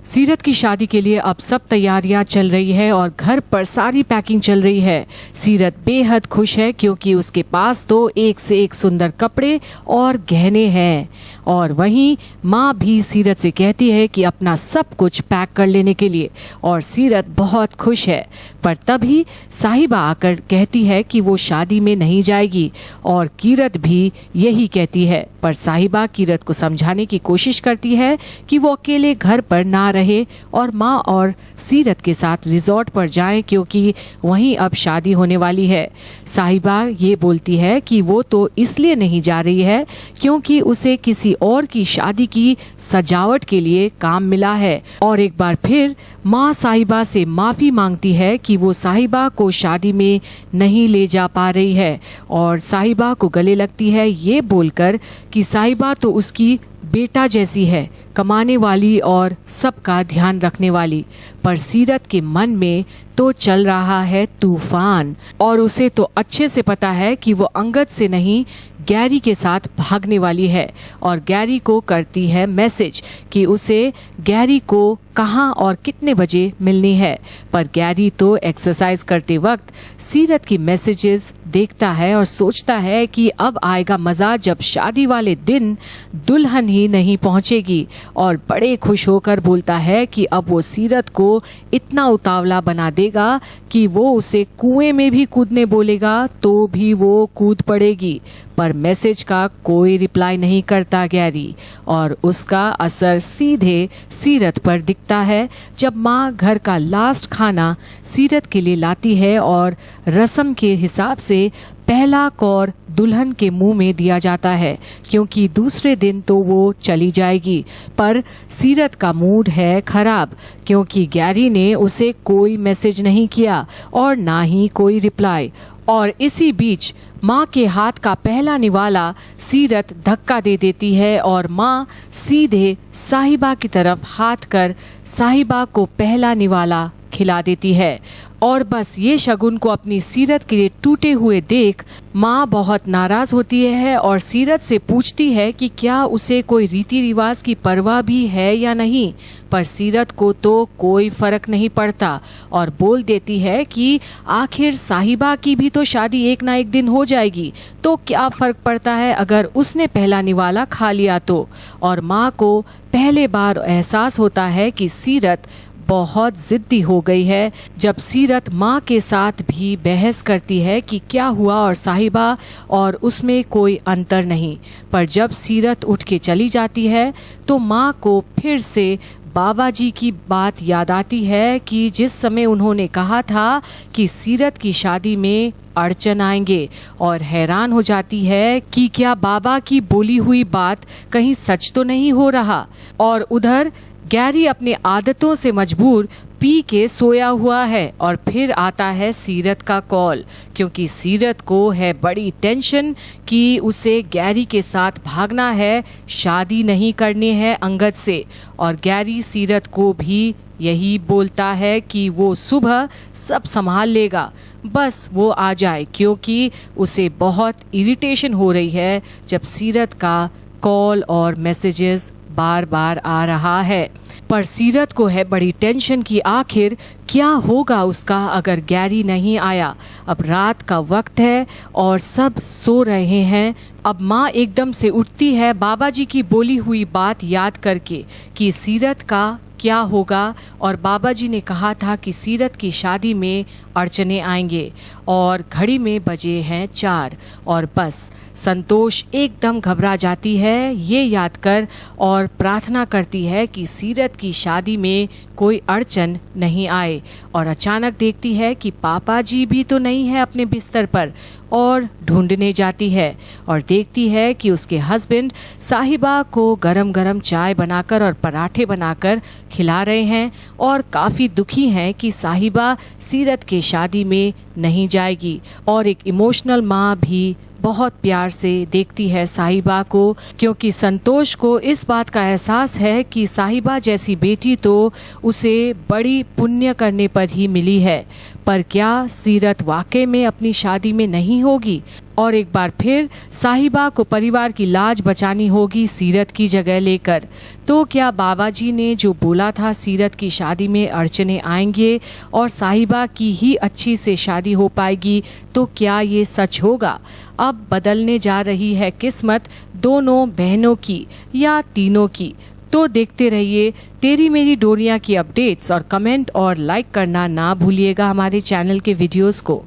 सीरत की शादी के लिए अब सब तैयारियां चल रही है और घर पर सारी पैकिंग चल रही है। सीरत बेहद खुश है क्योंकि उसके पास तो एक से एक सुंदर कपड़े और गहने हैं। और वहीं माँ भी सीरत से कहती है कि अपना सब कुछ पैक कर लेने के लिए, और सीरत बहुत खुश है। पर तभी साहिबा आकर कहती है कि वो शादी में नहीं जाएगी, और कीरत भी यही कहती है। पर साहिबा कीरत को समझाने की कोशिश करती है कि वो अकेले घर पर ना रहे और माँ और सीरत के साथ रिजॉर्ट पर जाएं, क्योंकि वहीं अब शादी होने वाली है। साहिबा ये बोलती है कि वो तो इसलिए नहीं जा रही है क्योंकि उसे किसी और की शादी की सजावट के लिए काम मिला है। और एक बार फिर माँ साहिबा से माफी मांगती है कि वो साहिबा को शादी में नहीं ले जा पा रही है, और साहिबा को गले लगती है ये बोलकर कि साहिबा तो उसकी बेटा जैसी है, कमाने वाली और सबका ध्यान रखने वाली। पर सीरत के मन में तो चल रहा है तूफान, और उसे तो अच्छे से पता है कि वो अंगद से नहीं गैरी के साथ भागने वाली है। और गैरी को करती है मैसेज कि उसे गैरी को कहाँ और कितने बजे मिलनी है। पर गैरी तो एक्सरसाइज करते वक्त सीरत की मैसेजेस देखता है और सोचता है कि अब आएगा मजा जब शादी वाले दिन दुल्हन ही नहीं पहुंचेगी, और बड़े खुश होकर बोलता है कि अब वो सीरत को इतना उतावला बना देगा कि वो उसे कुएं में भी कूदने बोलेगा तो भी वो कूद पड़ेगी। पर मैसेज का कोई रिप्लाई नहीं करता गैरी, और उसका असर सीधे सीरत पर दिखता है जब माँ घर का लास्ट खाना सीरत के लिए लाती है और रस्म के हिसाब से पहला कौर दुल्हन के मुंह में दिया जाता है, क्योंकि दूसरे दिन तो वो चली जाएगी। पर सीरत का मूड है खराब क्योंकि गैरी ने उसे कोई मैसेज नहीं किया और ना ही कोई रिप्लाई। और इसी बीच माँ के हाथ का पहला निवाला सीरत धक्का दे देती है और माँ सीधे साहिबा की तरफ हाथ कर साहिबा को पहला निवाला खिला देती है। और बस ये शगुन को अपनी सीरत के टूटे हुए देख माँ बहुत नाराज होती है और सीरत से पूछती है कि क्या उसे कोई रीति रिवाज की परवाह भी है या नहीं। पर सीरत को तो कोई फर्क नहीं पड़ता और बोल देती है कि आखिर साहिबा की भी तो शादी एक ना एक दिन हो जाएगी, तो क्या फर्क पड़ता है अगर उसने पहला निवाला खा लिया तो। और माँ को पहले बार एहसास होता है कि सीरत बहुत जिद्दी हो गई है, जब सीरत माँ के साथ भी बहस करती है कि क्या हुआ और साहिबा और उसमें कोई अंतर नहीं। पर जब सीरत उठ के चली जाती है तो माँ को फिर से बाबा जी की बात याद आती है कि जिस समय उन्होंने कहा था कि सीरत की शादी में अड़चन आएंगे, और हैरान हो जाती है कि क्या बाबा की बोली हुई बात कहीं सच तो नहीं हो रहा। और उधर गैरी अपने आदतों से मजबूर पी के सोया हुआ है, और फिर आता है सीरत का कॉल, क्योंकि सीरत को है बड़ी टेंशन कि उसे गैरी के साथ भागना है, शादी नहीं करनी है अंगद से। और गैरी सीरत को भी यही बोलता है कि वो सुबह सब संभाल लेगा, बस वो आ जाए, क्योंकि उसे बहुत इरिटेशन हो रही है जब सीरत का कॉल और मैसेजेस बार बार आ रहा है। पर सीरत को है बड़ी टेंशन कि आखिर क्या होगा उसका अगर गैरी नहीं आया। अब रात का वक्त है और सब सो रहे हैं। अब माँ एकदम से उठती है बाबा जी की बोली हुई बात याद करके कि सीरत का क्या होगा, और बाबा जी ने कहा था कि सीरत की शादी में अड़चने आएंगे। और घड़ी में बजे हैं 4, और बस संतोष एकदम घबरा जाती है ये याद कर और प्रार्थना करती है कि सीरत की शादी में कोई अड़चन नहीं आए। और अचानक देखती है कि पापा जी भी तो नहीं है अपने बिस्तर पर, और ढूंढने जाती है और देखती है कि उसके हस्बैंड साहिबा को गरम गरम चाय बनाकर और पराठे बनाकर खिला रहे हैं, और काफ़ी दुखी हैं कि साहिबा सीरत के शादी में नहीं जाएगी। और एक इमोशनल माँ भी बहुत प्यार से देखती है साहिबा को, क्योंकि संतोष को इस बात का एहसास है कि साहिबा जैसी बेटी तो उसे बड़ी पुण्य करने पर ही मिली है। पर क्या सीरत वाकई में अपनी शादी में नहीं होगी? और एक बार फिर साहिबा को परिवार की लाज बचानी होगी सीरत की जगह लेकर। तो क्या बाबा जी ने जो बोला था सीरत की शादी में अड़चने आएंगे और साहिबा की ही अच्छी से शादी हो पाएगी, तो क्या ये सच होगा? अब बदलने जा रही है किस्मत दोनों बहनों की या तीनों की। तो देखते रहिए तेरी मेरी डोरियां की अपडेट्स और कमेंट और लाइक करना ना भूलिएगा हमारे चैनल के वीडियोस को।